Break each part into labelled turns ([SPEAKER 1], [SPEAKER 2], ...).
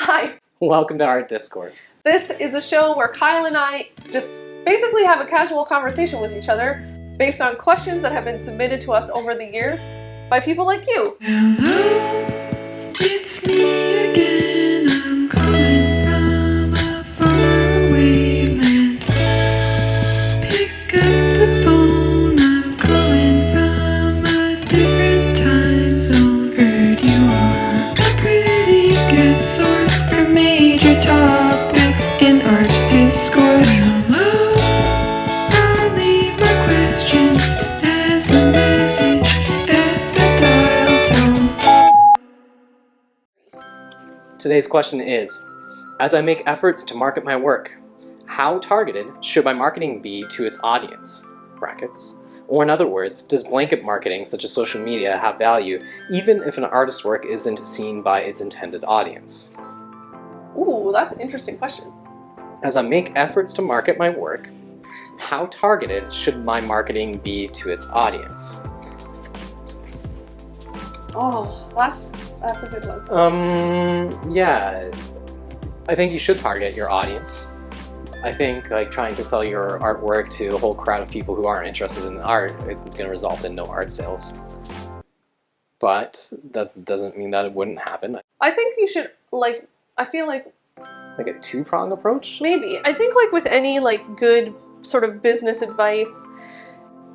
[SPEAKER 1] Hi.
[SPEAKER 2] Welcome to Art Discourse.
[SPEAKER 1] This is a show where Kyle and I just basically have a casual conversation with each other based on questions that have been submitted to us over the years by people like you.
[SPEAKER 3] Hello, it's me again. I'm calling from a faraway land. Pick up the phone. I'm calling from a different time zone. Heard you are a pretty good source for major topics in art discourse. Hello, I'll leave my questions as a message at the dial tone.
[SPEAKER 2] Today's question is, as I make efforts to market my work, how targeted should my marketing be to its audience? Brackets. Or in other words, does blanket marketing such as social media have value even if an artist's work isn't seen by its intended audience?
[SPEAKER 1] Ooh, that's an interesting question.
[SPEAKER 2] As I make efforts to market my work, how targeted should my marketing be to its audience?
[SPEAKER 1] Oh, that's a good one.
[SPEAKER 2] Yeah. I think you should target your audience. I think trying to sell your artwork to a whole crowd of people who aren't interested in art is going to result in no art sales. But that doesn't mean that it wouldn't happen.
[SPEAKER 1] I think you should, I feel like
[SPEAKER 2] a two-prong approach?
[SPEAKER 1] maybe. I think with any good sort of business advice,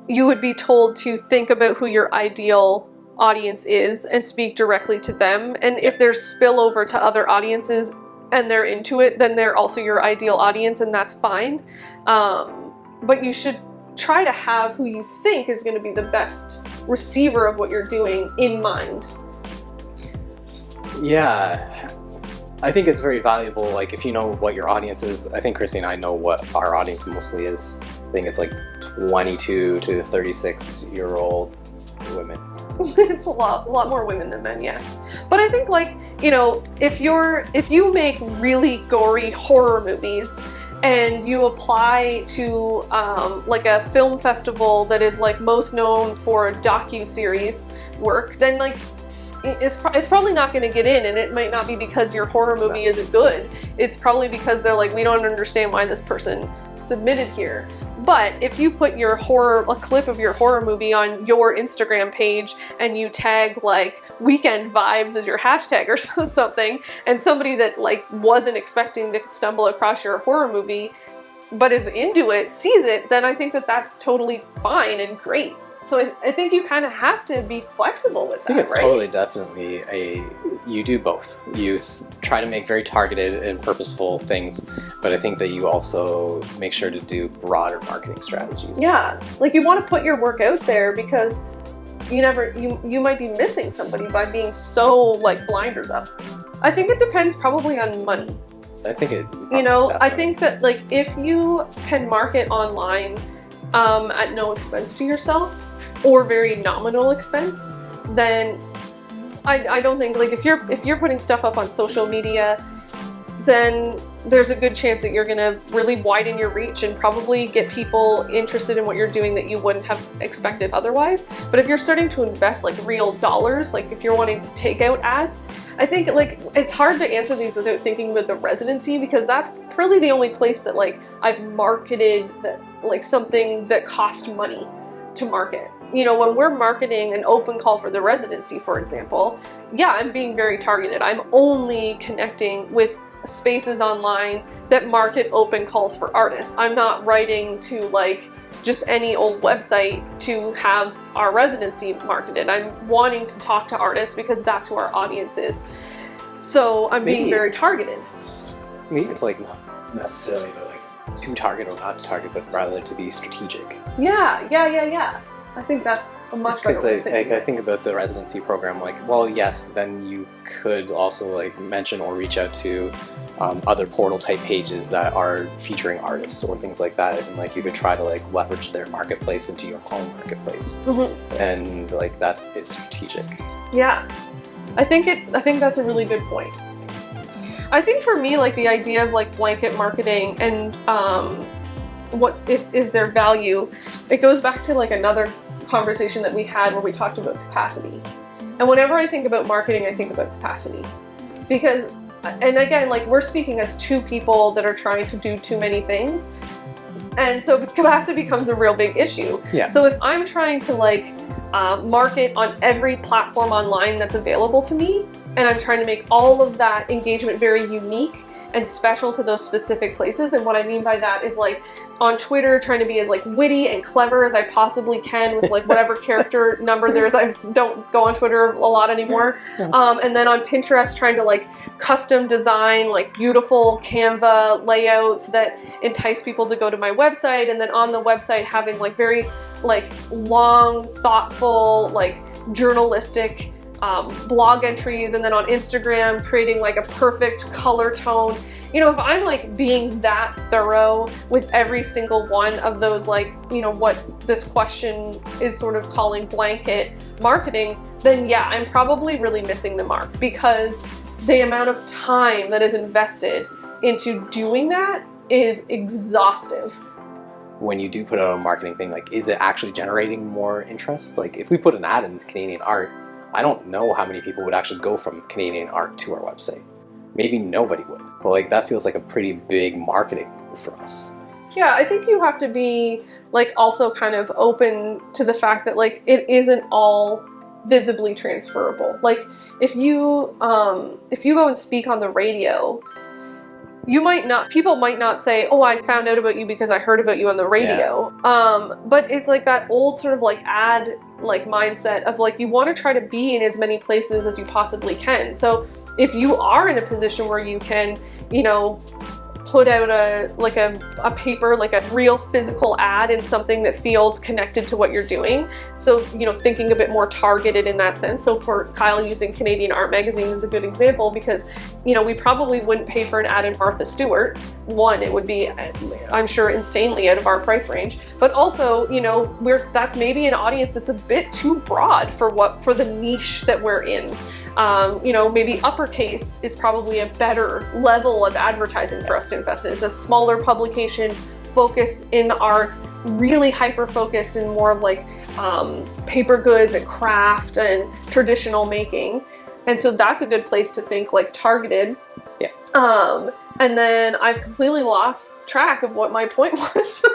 [SPEAKER 1] you would be told to think about who your ideal audience is and speak directly to them. And if there's spillover to other audiences and they're into it, then they're also your ideal audience, and that's fine. But you should try to have who you think is going to be the best receiver of what you're doing in mind.
[SPEAKER 2] Yeah. I think it's very valuable, if you know what your audience is. I think Chrissy and I know what our audience mostly is. I think it's 22 to 36-year-old women.
[SPEAKER 1] It's a lot more women than men, yeah. But I think if you make really gory horror movies and you apply to a film festival that is most known for docu-series work, then it's probably not going to get in, and it might not be because your horror movie isn't good. It's probably because they're we don't understand why this person submitted here. But if you put a clip of your horror movie on your Instagram page and you tag weekend vibes as your hashtag or something, and somebody that wasn't expecting to stumble across your horror movie but is into it sees it, then I think that's totally fine and great. So I think you kind of have to be flexible with that,
[SPEAKER 2] I think it's
[SPEAKER 1] right?
[SPEAKER 2] totally definitely you do both. You try to make very targeted and purposeful things, but I think that you also make sure to do broader marketing strategies.
[SPEAKER 1] Yeah, you want to put your work out there because you might be missing somebody by being so blinders up. I think it depends probably on money.
[SPEAKER 2] I think it.
[SPEAKER 1] I think that if you can market online at no expense to yourself or very nominal expense, then I don't think if you're putting stuff up on social media, then there's a good chance that you're gonna really widen your reach and probably get people interested in what you're doing that you wouldn't have expected otherwise. But if you're starting to invest real dollars, if you're wanting to take out ads, I think it's hard to answer these without thinking about the Residency, because that's really the only place that I've marketed that something that cost money to market. When we're marketing an open call for the Residency, for example, yeah, I'm being very targeted. I'm only connecting with spaces online that market open calls for artists. I'm not writing to just any old website to have our Residency marketed. I'm wanting to talk to artists because that's who our audience is. So I'm being very targeted.
[SPEAKER 2] Maybe it's not necessarily to target or not to target, but rather to be strategic.
[SPEAKER 1] Yeah. I think that's a much better way of thinking.
[SPEAKER 2] I think about the Residency program, yes, then you could also mention or reach out to other portal type pages that are featuring artists or things like that, and you could try to leverage their marketplace into your own marketplace. Mm-hmm. And that is strategic.
[SPEAKER 1] Yeah, I think that's a really good point. I think for me, the idea of blanket marketing and what is their value, it goes back to another conversation that we had where we talked about capacity. And whenever I think about marketing, I think about capacity. Because and again, like we're speaking as two people that are trying to do too many things. And so capacity becomes a real big issue.
[SPEAKER 2] Yeah.
[SPEAKER 1] So if I'm trying to like market on every platform online that's available to me, and I'm trying to make all of that engagement very unique and special to those specific places, and what I mean by that is like on Twitter trying to be as like witty and clever as I possibly can with like whatever character number there is. I don't go on Twitter a lot anymore. And then on Pinterest trying to like custom design like beautiful Canva layouts that entice people to go to my website, and then on the website having like very like long, thoughtful, like journalistic blog entries, and then on Instagram creating like a perfect color tone. You know, if I'm like being that thorough with every single one of those, like, you know, what this question is sort of calling blanket marketing, then yeah, I'm probably really missing the mark, because the amount of time that is invested into doing that is exhaustive.
[SPEAKER 2] When you do put out a marketing thing, like, is it actually generating more interest? Like, if we put an ad in Canadian art, I don't know how many people would actually go from Canadian art to our website. Maybe nobody would. But like, that feels like a pretty big marketing move for us.
[SPEAKER 1] Yeah, I think you have to be like also kind of open to the fact that like it isn't all visibly transferable. Like if you go and speak on the radio, people might not say, oh, I found out about you because I heard about you on the radio. Yeah. But it's like that old sort of like ad like mindset of like, you want to try to be in as many places as you possibly can. So if you are in a position where you can, you know, put out a paper, like a real physical ad in something that feels connected to what you're doing. So, you know, thinking a bit more targeted in that sense. So for Kyle, using Canadian Art Magazine is a good example, because, you know, we probably wouldn't pay for an ad in Martha Stewart. One, it would be, I'm sure, insanely out of our price range. But also, you know, that's maybe an audience that's a bit too broad for the niche that we're in. You know, maybe uppercase is probably a better level of advertising for us to invest in. It's a smaller publication, focused in the arts, really hyper-focused in more of like paper goods and craft and traditional making. And so that's a good place to think like targeted.
[SPEAKER 2] Yeah.
[SPEAKER 1] And then I've completely lost track of what my point was.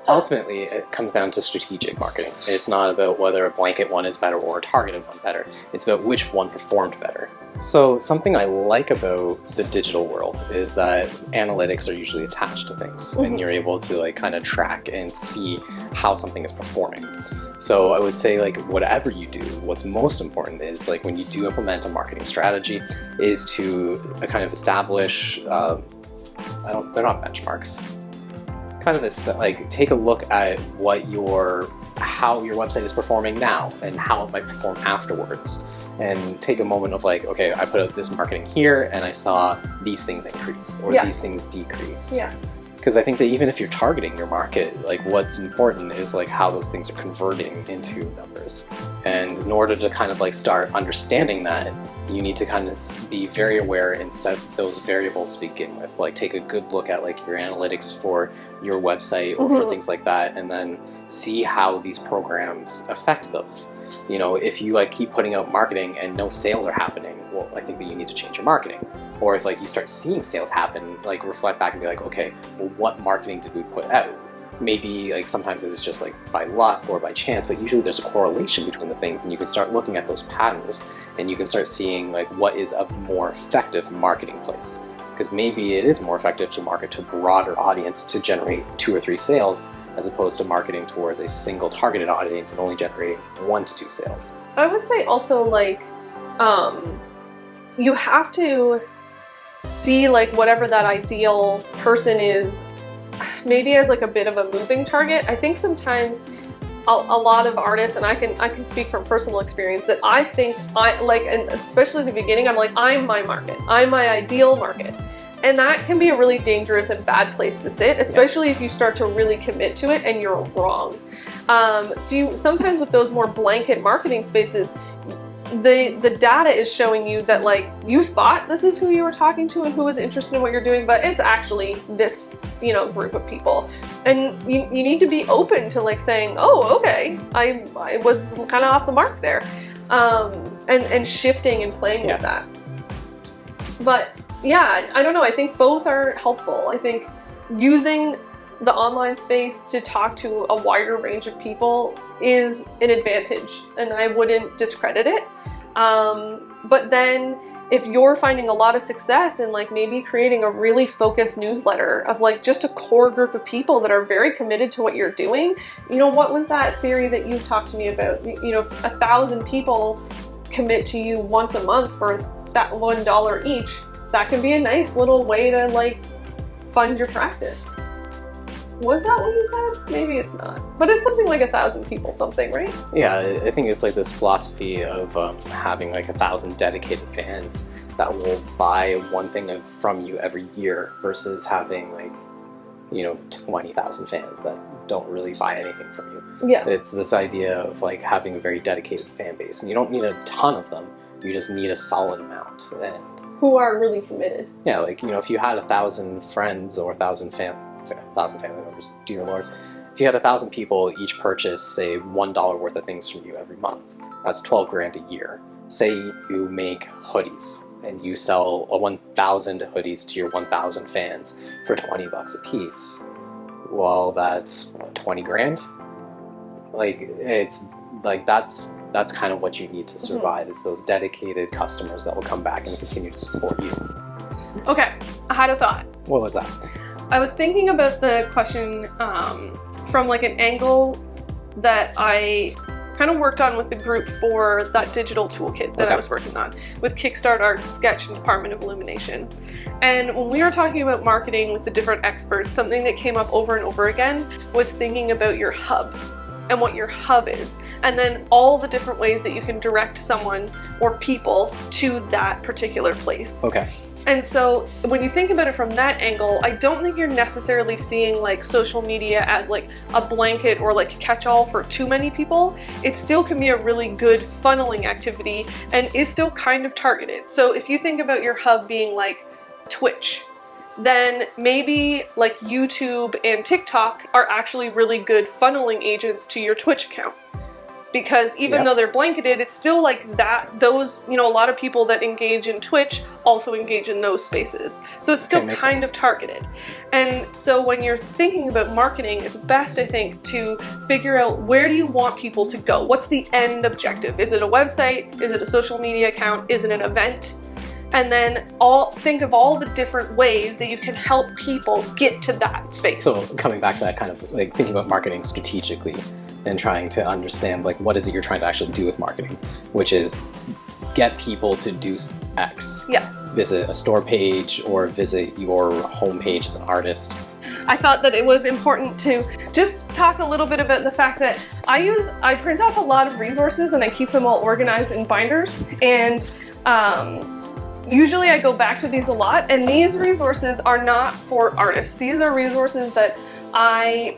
[SPEAKER 2] Ultimately, it comes down to strategic marketing. It's not about whether a blanket one is better or a targeted one better. It's about which one performed better. So something I like about the digital world is that analytics are usually attached to things, and you're able to like kind of track and see how something is performing. So I would say, like, whatever you do, what's most important is like when you do implement a marketing strategy is to kind of establish, they're not benchmarks. Kind of like take a look at how your website is performing now and how it might perform afterwards, and take a moment of like, okay, I put out this marketing here and I saw these things increase or these things decrease.
[SPEAKER 1] Yeah.
[SPEAKER 2] Because I think that even if you're targeting your market, like what's important is like how those things are converting into numbers. And in order to kind of like start understanding that, you need to kind of be very aware and set those variables to begin with. Like take a good look at like your analytics for your website or for things like that, and then see how these programs affect those. You know, if you like keep putting out marketing and no sales are happening, well, I think that you need to change your marketing. Or if like you start seeing sales happen, like reflect back and be like, okay, well, what marketing did we put out? Maybe like sometimes it is just like by luck or by chance, but usually there's a correlation between the things, and you can start looking at those patterns and you can start seeing like what is a more effective marketing place. Because maybe it is more effective to market to a broader audience to generate 2 or 3 sales, as opposed to marketing towards a single targeted audience and only generating 1 to 2 sales.
[SPEAKER 1] I would say also like, you have to see like whatever that ideal person is, maybe as like a bit of a moving target. I think sometimes a lot of artists, and I can speak from personal experience, that I think and especially at the beginning, I'm like, I'm my market, I'm my ideal market. And that can be a really dangerous and bad place to sit, especially if you start to really commit to it and you're wrong. So you sometimes with those more blanket marketing spaces, the data is showing you that like you thought this is who you were talking to and who was interested in what you're doing, but it's actually this, you know, group of people. And you need to be open to like saying, oh, okay, I was kind of off the mark there. and shifting and playing
[SPEAKER 2] Yeah.
[SPEAKER 1] with that. But yeah, I don't know. I think both are helpful. I think using the online space to talk to a wider range of people is an advantage, and I wouldn't discredit it. But then if you're finding a lot of success in like maybe creating a really focused newsletter of like just a core group of people that are very committed to what you're doing, you know, what was that theory that you talked to me about? You know, 1,000 people commit to you once a month for that $1 each. That can be a nice little way to like fund your practice. Was that what you said? Maybe it's not. But it's something like 1,000 people something, right?
[SPEAKER 2] Yeah, I think it's like this philosophy of having like 1,000 dedicated fans that will buy one thing from you every year versus having like, you know, 20,000 fans that don't really buy anything from you.
[SPEAKER 1] Yeah.
[SPEAKER 2] It's this idea of like having a very dedicated fan base, and you don't need a ton of them. You just need a solid amount. And
[SPEAKER 1] Who are really committed.
[SPEAKER 2] yeah, like, you know, if you had 1,000 friends or 1,000 family members, dear Lord, if you had 1,000 people each purchase, say, $1 worth of things from you every month, that's 12 grand a year. Say you make hoodies and you sell 1,000 hoodies to your 1,000 fans for $20 a piece. Well, that's what, 20 grand? Like, it's like that's kind of what you need to survive, is those dedicated customers that will come back and continue to support you.
[SPEAKER 1] Okay, I had a thought.
[SPEAKER 2] What was that?
[SPEAKER 1] I was thinking about the question from like an angle that I kind of worked on with the group for that digital toolkit that I was working on with Kickstart Art, Sketch, and Department of Illumination. And when we were talking about marketing with the different experts, something that came up over and over again was thinking about your hub and what your hub is, and then all the different ways that you can direct someone or people to that particular place.
[SPEAKER 2] Okay.
[SPEAKER 1] And so when you think about it from that angle, I don't think you're necessarily seeing like social media as like a blanket or like catch-all for too many people. It still can be a really good funneling activity and is still kind of targeted. So if you think about your hub being like Twitch, then maybe like YouTube and TikTok are actually really good funneling agents to your Twitch account. Because even though they're blanketed, it's still like that, those, you know, a lot of people that engage in Twitch also engage in those spaces. So it's still kind of targeted. And so when you're thinking about marketing, it's best, I think, to figure out where do you want people to go? What's the end objective? Is it a website? Is it a social media account? Is it an event? And then think of all the different ways that you can help people get to that space.
[SPEAKER 2] So coming back to that kind of like thinking about marketing strategically and trying to understand like what is it you're trying to actually do with marketing, which is get people to do X.
[SPEAKER 1] Yeah.
[SPEAKER 2] Visit a store page or visit your homepage as an artist.
[SPEAKER 1] I thought that it was important to just talk a little bit about the fact that I print off a lot of resources and I keep them all organized in binders, and usually I go back to these a lot, and these resources are not for artists. These are resources that I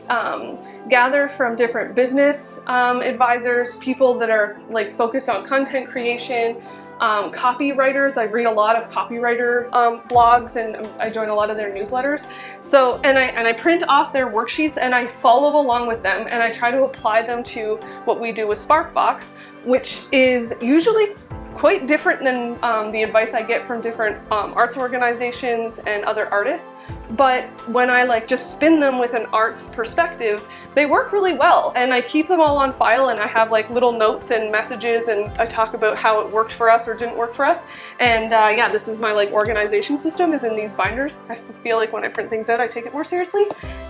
[SPEAKER 1] gather from different business advisors, people that are like focused on content creation, copywriters. I read a lot of copywriter blogs, and I join a lot of their newsletters. So, and I print off their worksheets and I follow along with them, and I try to apply them to what we do with Sparkbox, which is usually quite different than the advice I get from different arts organizations and other artists. But when I like just spin them with an arts perspective, they work really well, and I keep them all on file, and I have like little notes and messages, and I talk about how it worked for us or didn't work for us. And yeah, this is my like organization system is in these binders. I feel like when I print things out, I take it more seriously.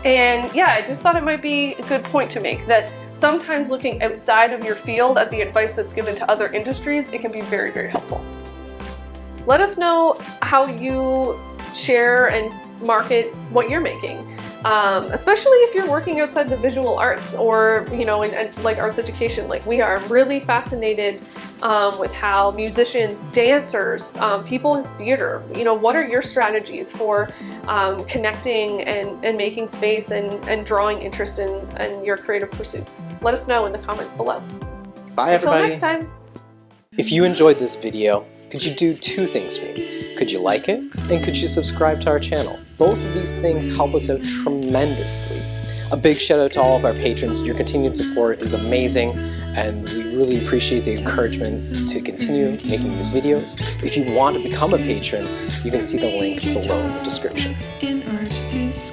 [SPEAKER 1] And yeah, I just thought it might be a good point to make that sometimes looking outside of your field at the advice that's given to other industries, it can be very, very helpful. Let us know how you share and market what you're making, especially if you're working outside the visual arts or, you know, in like arts education. Like we are really fascinated with how musicians, dancers, people in theater, you know, what are your strategies for connecting and making space and drawing interest in your creative pursuits? Let us know in the comments below.
[SPEAKER 2] Bye, everybody.
[SPEAKER 1] Until next time.
[SPEAKER 2] If you enjoyed this video, could you do two things for me? Could you like it? And could you subscribe to our channel? Both of these things help us out tremendously. A big shout out to all of our patrons. Your continued support is amazing, and we really appreciate the encouragement to continue making these videos. If you want to become a patron, you can see the link below in the description.
[SPEAKER 3] In Art Discourse.